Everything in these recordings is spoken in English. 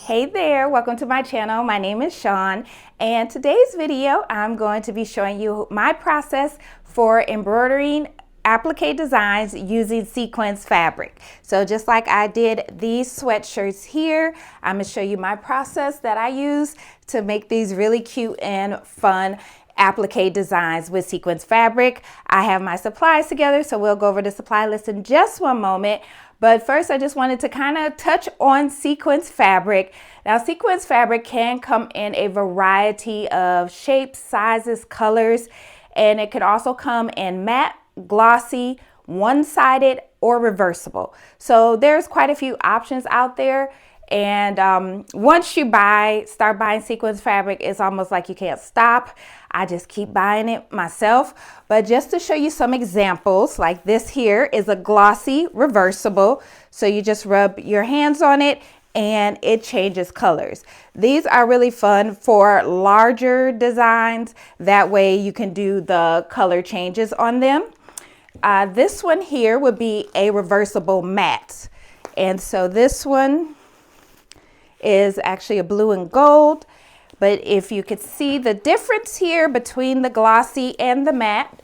Hey there, welcome to my channel. My name is Shawn, and today's video I'm going to be showing you my process for embroidering applique designs using sequins fabric. So just like I did these sweatshirts here, I'm going to show you my process that I use to make these really cute and fun applique designs with sequins fabric. I have my supplies together, so we'll go over the supply list in just one moment. But first, I just wanted to kind of touch on sequins fabric. Now, sequins fabric can come in a variety of shapes, sizes, colors, and it could also come in matte, glossy, one-sided, or reversible. So there's quite a few options out there. And once you start buying sequins fabric, it's almost like you can't stop. I just keep buying it myself. But just to show you some examples, like this here is a glossy reversible. So you just rub your hands on it and it changes colors. These are really fun for larger designs. That way you can do the color changes on them. This one here would be a reversible matte. And so this one is actually a blue and gold, but if you could see the difference here between the glossy and the matte,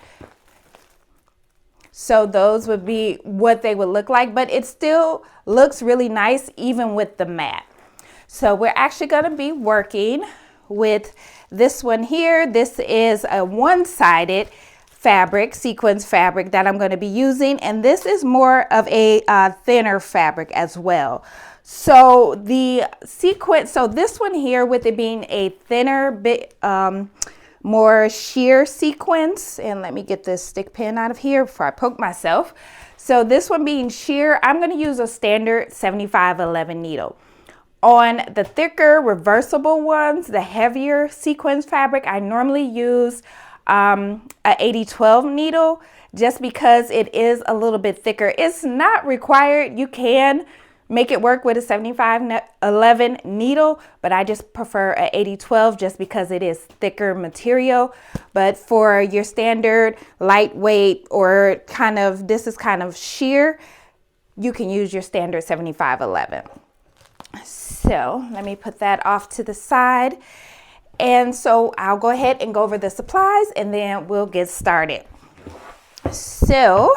so those would be what they would look like, but it still looks really nice even with the matte. So we're actually going to be working with this one here. This is a one-sided fabric, sequins fabric that I'm going to be using, and this is more of a thinner fabric as well. So the sequin, so this one here, with it being a thinner bit, more sheer sequins, and let me get this stick pin out of here before I poke myself. So this one being sheer, I'm going to use a standard 7511 needle. On the thicker reversible ones, the heavier sequins fabric, I normally use a 8012 needle just because it is a little bit thicker. It's not required. You can make it work with a 7511 needle, but I just prefer a 8012 just because it is thicker material. But for your standard lightweight or this is kind of sheer, you can use your standard 7511. So let me put that off to the side. And so I'll go ahead and go over the supplies and then we'll get started. So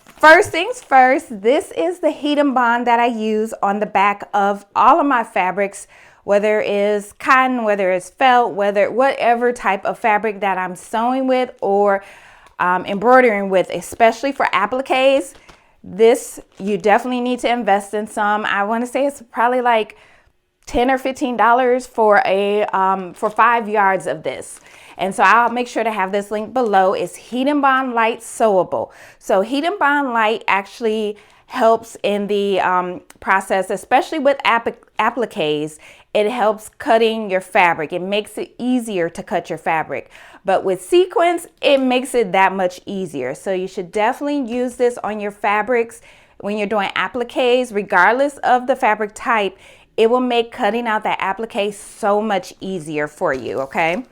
first things first, this is the heat and bond that I use on the back of all of my fabrics, whether it is cotton, whether it's felt, whatever type of fabric that I'm sewing with or embroidering with, especially for appliques. This, you definitely need to invest in some. I want to say it's probably like $10 or $15 for 5 yards of this. And so I'll make sure to have this link below. It's Heat and Bond Lite Sewable. So Heat and Bond Lite actually helps in the process, especially with appliques. It helps cutting your fabric. It makes it easier to cut your fabric. But with sequins, it makes it that much easier. So you should definitely use this on your fabrics when you're doing appliques, regardless of the fabric type. It will make cutting out that applique so much easier for you, okay?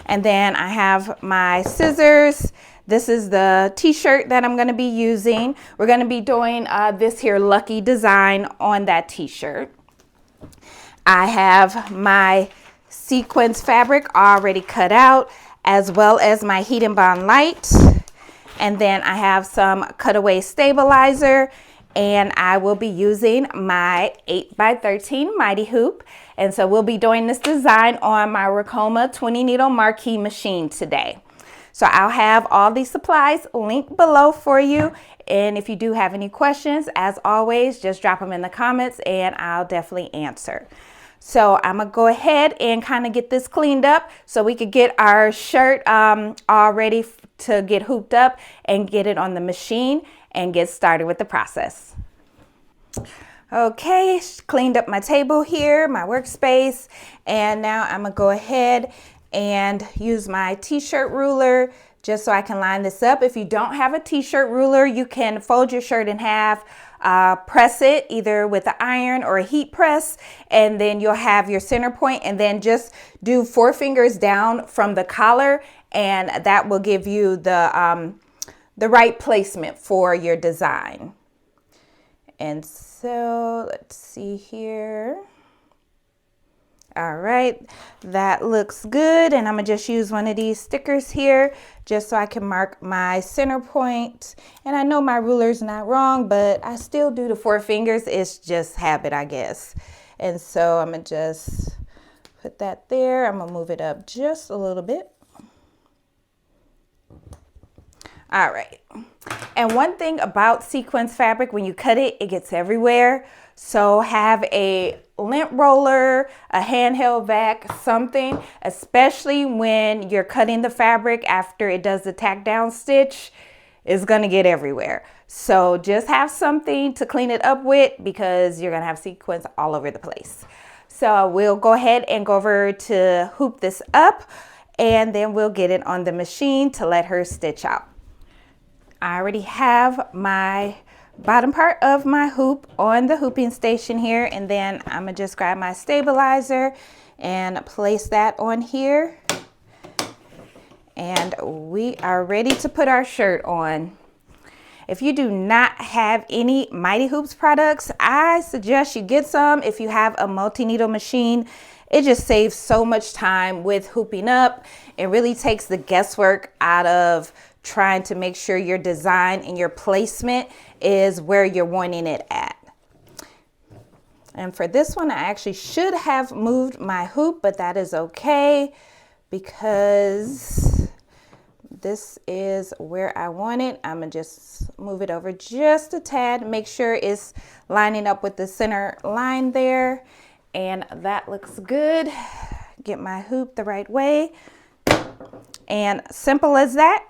And then I have my scissors. This is the t-shirt that I'm going to be using. We're going to be doing this here lucky design on that t-shirt. I have my sequins fabric already cut out, as well as my Heat and Bond Lite. And then I have some cutaway stabilizer. And I will be using my 8x13 Mighty Hoop. And so we'll be doing this design on my Ricoma 20 needle marquee machine today. So I'll have all these supplies linked below for you. And if you do have any questions, as always, just drop them in the comments and I'll definitely answer. So I'm gonna go ahead and kind of get this cleaned up so we could get our shirt all ready to get hooped up and get it on the machine and get started with the process. Okay, cleaned up my table here, my workspace, and now I'm gonna go ahead and use my t-shirt ruler just so I can line this up. If you don't have a t-shirt ruler, you can fold your shirt in half, press it either with an iron or a heat press, and then you'll have your center point, and then just do 4 fingers down from the collar, and that will give you the right placement for your design. And so let's see here. All right, that looks good. And I'm gonna just use one of these stickers here just so I can mark my center point. And I know my ruler's not wrong, but I still do the 4 fingers. It's just habit, I guess. And so I'm gonna just put that there. I'm gonna move it up just a little bit. All right. And one thing about sequins fabric, when you cut it, it gets everywhere. So have a lint roller, a handheld vac, something, especially when you're cutting the fabric after it does the tack down stitch, it's gonna get everywhere. So just have something to clean it up with because you're gonna have sequins all over the place. So we'll go ahead and go over to hoop this up, and then we'll get it on the machine to let her stitch out. I already have my bottom part of my hoop on the hooping station here, and then I'm gonna just grab my stabilizer and place that on here, and we are ready to put our shirt on. If you do not have any Mighty Hoops products, I suggest you get some. If you have a multi-needle machine, it just saves so much time with hooping up. It really takes the guesswork out of trying to make sure your design and your placement is where you're wanting it at. And for this one, I actually should have moved my hoop, but that is okay because this is where I want it. I'm gonna just move it over just a tad, make sure it's lining up with the center line there, and that looks good. Get my hoop the right way, and simple as that.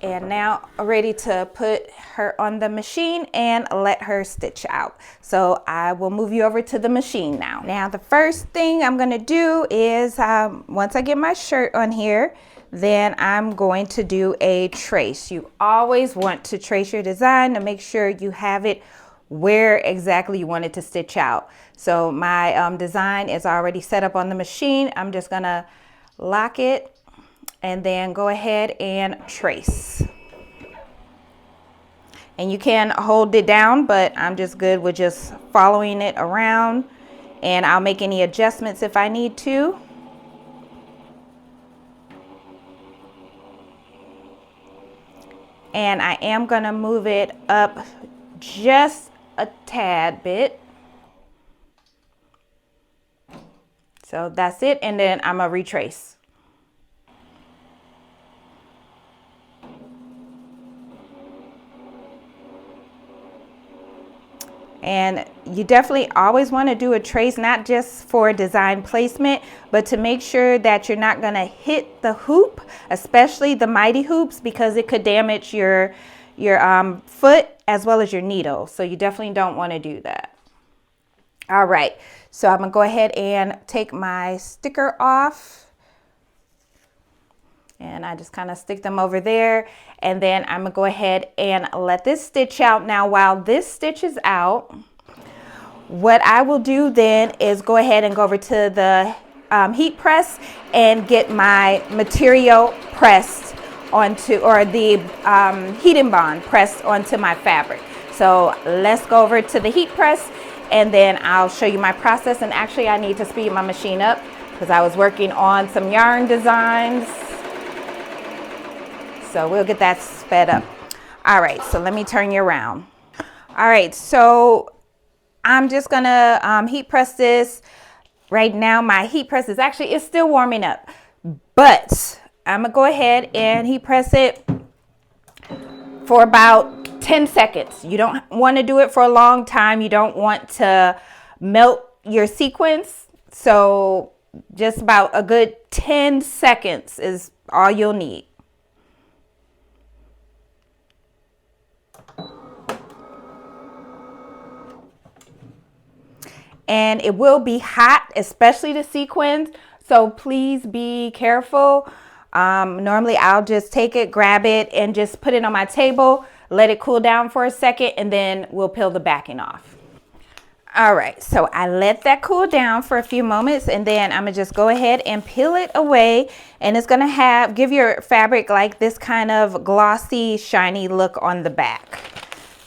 And now ready to put her on the machine and let her stitch out. So I will move you over to the machine now. Now the first thing I'm gonna do is once I get my shirt on here, then I'm going to do a trace. You always want to trace your design to make sure you have it where exactly you want it to stitch out. So my design is already set up on the machine. I'm just gonna lock it and then go ahead and trace. And you can hold it down, but I'm just good with just following it around, and I'll make any adjustments if I need to. And I am gonna move it up just a tad bit. So that's it, and then I'm gonna retrace. And you definitely always want to do a trace, not just for design placement, but to make sure that you're not going to hit the hoop, especially the Mighty Hoops, because it could damage your foot as well as your needle. So you definitely don't want to do that. All right, so I'm going to go ahead and take my sticker off. And I just kind of stick them over there, and then I'm gonna go ahead and let this stitch out. Now while this stitches out, what I will do then is go ahead and go over to the heat press and get my material pressed onto, or the heat and bond pressed onto my fabric. So let's go over to the heat press, and then I'll show you my process. And actually I need to speed my machine up because I was working on some yarn designs. So we'll get that sped up. All right, so let me turn you around. All right, so I'm just gonna heat press this. Right now my heat press is actually, it's still warming up, but I'm gonna go ahead and heat press it for about 10 seconds. You don't wanna do it for a long time. You don't want to melt your sequins. So just about a good 10 seconds is all you'll need. And it will be hot, especially the sequins, so please be careful. Normally I'll just take it, grab it, and just put it on my table, let it cool down for a second, and then we'll peel the backing off. All right, so I let that cool down for a few moments, and then I'm gonna just go ahead and peel it away, and it's gonna give your fabric like this kind of glossy, shiny look on the back.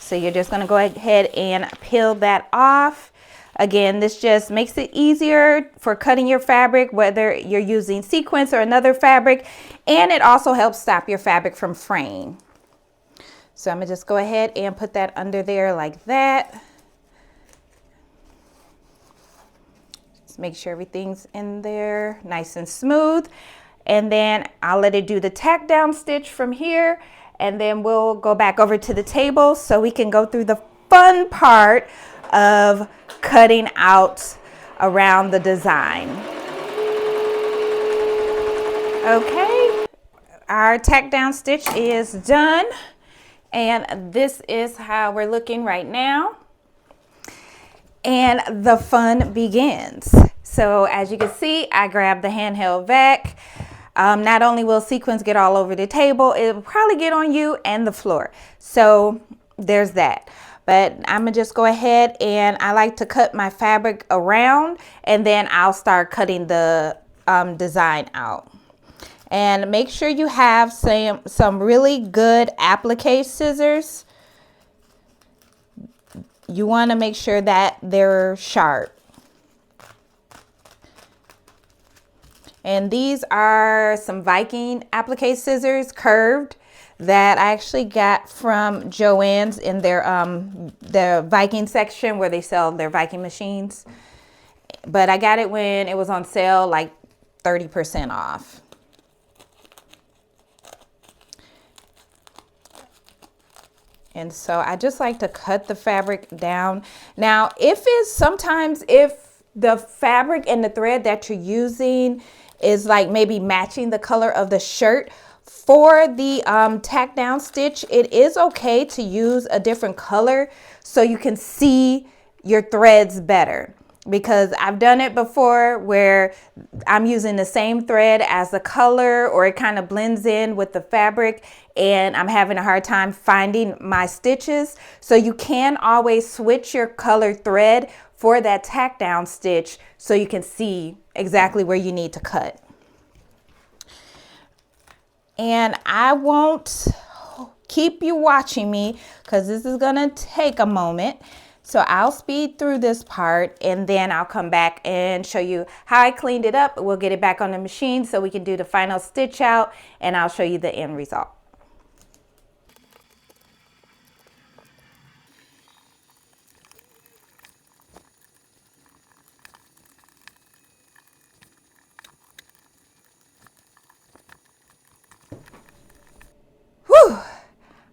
So you're just gonna go ahead and peel that off. Again, this just makes it easier for cutting your fabric, whether you're using sequins or another fabric, and it also helps stop your fabric from fraying. So I'm gonna just go ahead and put that under there like that. Just make sure everything's in there nice and smooth. And then I'll let it do the tack down stitch from here, and then we'll go back over to the table so we can go through the fun part of cutting out around the design. Okay, our tack down stitch is done, and this is how we're looking right now. And the fun begins. So as you can see, I grabbed the handheld vac. Not only will sequins get all over the table, it will probably get on you and the floor. So there's that. But I'm gonna just go ahead, and I like to cut my fabric around, and then I'll start cutting the design out. And make sure you have some really good applique scissors. You want to make sure that they're sharp. And these are some Viking applique scissors, curved, that I actually got from Joann's in their the Viking section where they sell their Viking machines. But I got it when it was on sale, like 30% off. And so I just like to cut the fabric down. Now, if the fabric and the thread that you're using is like maybe matching the color of the shirt, for the tack down stitch, it is okay to use a different color so you can see your threads better. Because I've done it before where I'm using the same thread as the color, or it kind of blends in with the fabric, and I'm having a hard time finding my stitches. So you can always switch your color thread for that tack down stitch so you can see exactly where you need to cut. And I won't keep you watching me because this is gonna take a moment. So I'll speed through this part, and then I'll come back and show you how I cleaned it up. We'll get it back on the machine so we can do the final stitch out, and I'll show you the end result. Whew,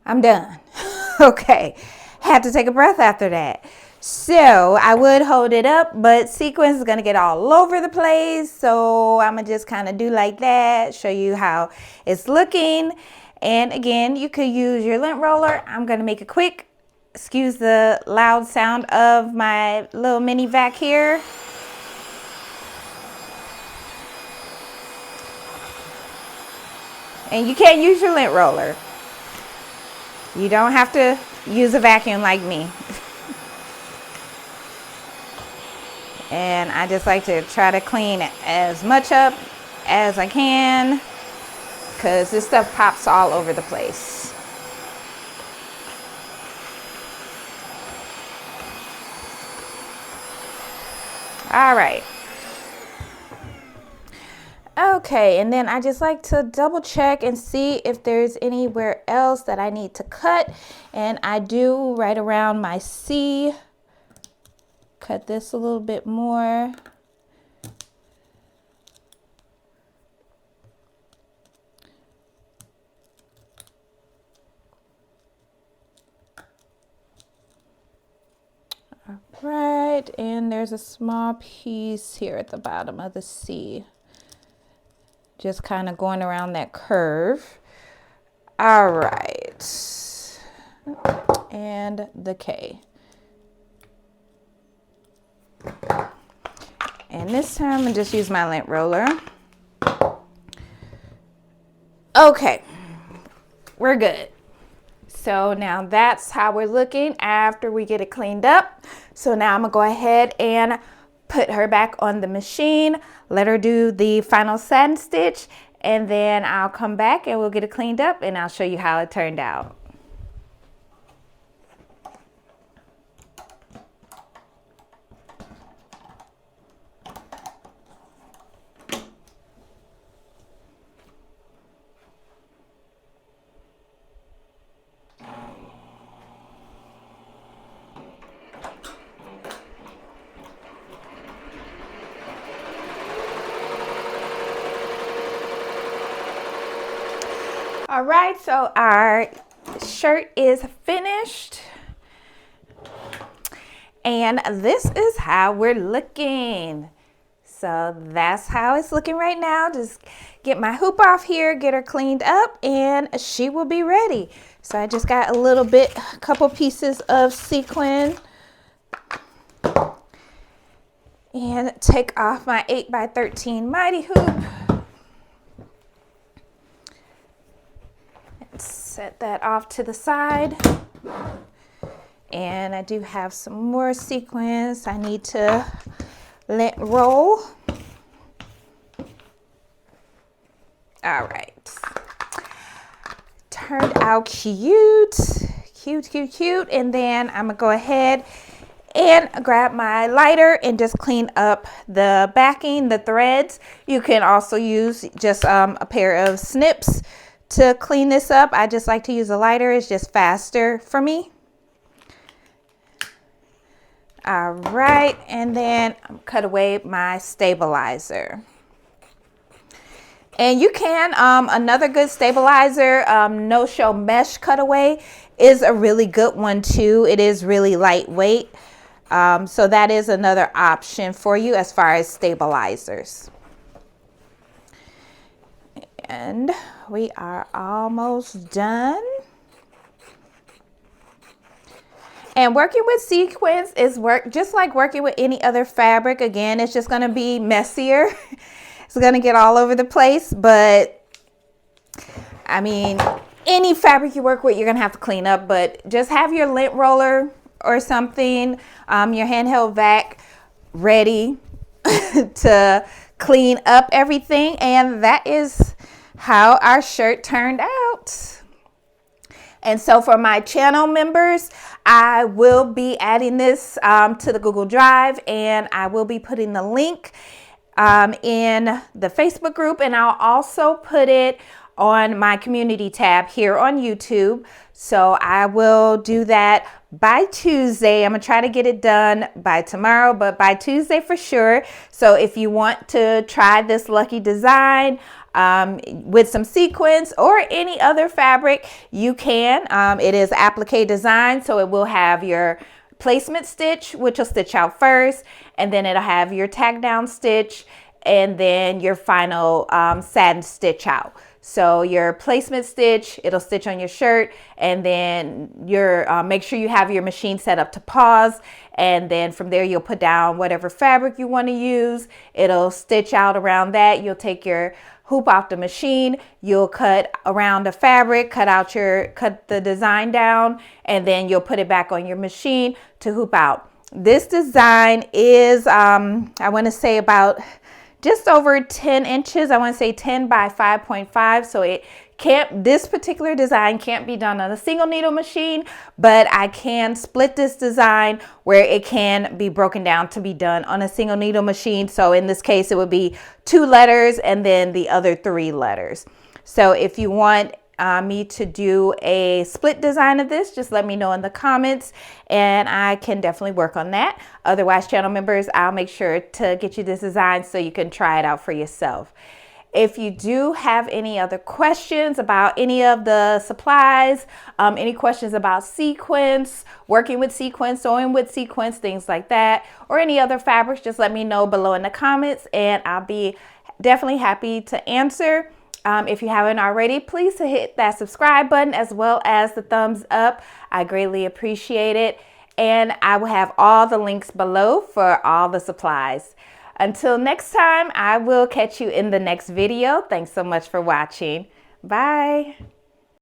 I'm done. Okay, had to take a breath after that. So I would hold it up, but sequins is gonna get all over the place. So I'm gonna just kind of do like that, show you how it's looking. And again, you could use your lint roller. I'm gonna make it quick. Excuse the loud sound of my little mini vac here. And you can't use your lint roller. You don't have to use a vacuum like me. And I just like to try to clean as much up as I can because this stuff pops all over the place. All right. Okay, and then I just like to double check and see if there's anywhere else that I need to cut. And I do right around my C. Cut this a little bit more. All right, and there's a small piece here at the bottom of the C. Just kind of going around that curve. All right, and the K. And this time I'm gonna just use my lint roller. Okay, we're good. So now that's how we're looking after we get it cleaned up. So now I'm gonna go ahead and put her back on the machine, let her do the final satin stitch, and then I'll come back and we'll get it cleaned up and I'll show you how it turned out. All right, so our shirt is finished. And this is how we're looking. So that's how it's looking right now. Just get my hoop off here, get her cleaned up, and she will be ready. So I just got a couple pieces of sequin. And take off my 8x13 mighty hoop. And set that off to the side. And I do have some more sequins I need to lint roll. All right. Turned out cute. Cute, cute, cute. And then I'm gonna go ahead and grab my lighter and just clean up the backing, the threads. You can also use just a pair of snips to clean this up. I just like to use a lighter. It's just faster for me. All right, and then cut away my stabilizer. And you can, another good stabilizer, no-show mesh cutaway is a really good one too. It is really lightweight. So that is another option for you as far as stabilizers. And we are almost done. And working with sequins is just like working with any other fabric. Again, it's just going to be messier. It's going to get all over the place, but I mean, any fabric you work with, you're going to have to clean up, but just have your lint roller or something, your handheld vac ready to clean up everything. And that is how our shirt turned out. And so for my channel members, I will be adding this to the Google Drive, and I will be putting the link in the Facebook group, and I'll also put it on my community tab here on YouTube. So I will do that by Tuesday. I'm gonna try to get it done by tomorrow, but by Tuesday for sure. So if you want to try this lucky design with some sequins or any other fabric, you can. It is applique design, so it will have your placement stitch, which will stitch out first, and then it'll have your tack down stitch, and then your final satin stitch out. So your placement stitch, it'll stitch on your shirt, and then your make sure you have your machine set up to pause, and then from there you'll put down whatever fabric you want to use. It'll stitch out around that. You'll take your hoop off the machine, you'll cut around the fabric, cut the design down, and then you'll put it back on your machine to hoop out. This design is I want to say about just over 10 inches. I want to say 10 by 5.5. So this particular design can't be done on a single needle machine, but I can split this design where it can be broken down to be done on a single needle machine. So in this case, it would be 2 letters and then the other 3 letters. So if you want me to do a split design of this, just let me know in the comments and I can definitely work on that. Otherwise, channel members, I'll make sure to get you this design so you can try it out for yourself. If you do have any other questions about any of the supplies, any questions about sequins, working with sequins, sewing with sequins, things like that, or any other fabrics, just let me know below in the comments and I'll be definitely happy to answer. If you haven't already, please hit that subscribe button as well as the thumbs up. I greatly appreciate it. And I will have all the links below for all the supplies. Until next time, I will catch you in the next video. Thanks so much for watching. Bye.